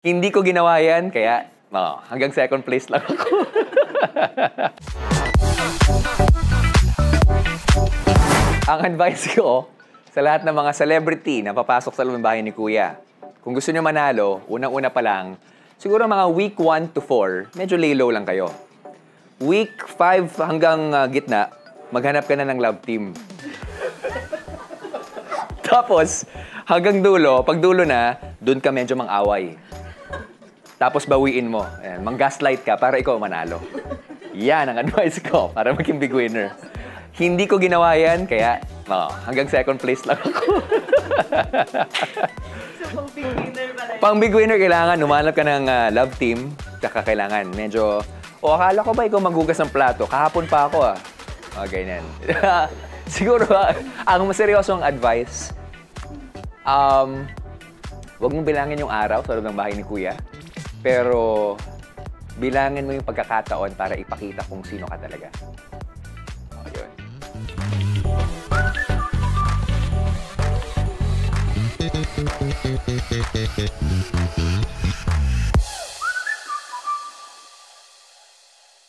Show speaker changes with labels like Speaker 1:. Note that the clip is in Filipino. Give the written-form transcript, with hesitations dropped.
Speaker 1: Hindi ko ginawa yan, kaya hanggang second place lang ako. Ang advice ko sa lahat ng mga celebrity na papasok sa loob ng bahay ni Kuya, kung gusto nyo manalo, unang-una pa lang, siguro mga week 1 to 4, medyo lay low lang kayo. Week 5 hanggang gitna, maghanap ka na ng love team. Tapos, hanggang dulo, pag dulo na, dun ka medyo mang-away. Tapos bawiin mo. Ayan, mang-gaslight ka para ikaw manalo. Yan ang advice ko para maging big winner. Hindi ko ginawa yan, kaya hanggang second place lang ako.
Speaker 2: So, pang big winner pala yun.
Speaker 1: Pang big winner, kailangan humanap ka ng love team. Tsaka kailangan medyo, akala ko ba ikaw maghugas ng plato? Kahapon pa ako ganyan. Siguro, ang maseryosong advice, huwag mong bilangin yung araw sa loob ng bahay ni Kuya. Pero, bilangin mo yung pagkakataon para ipakita kung sino ka talaga. Yun.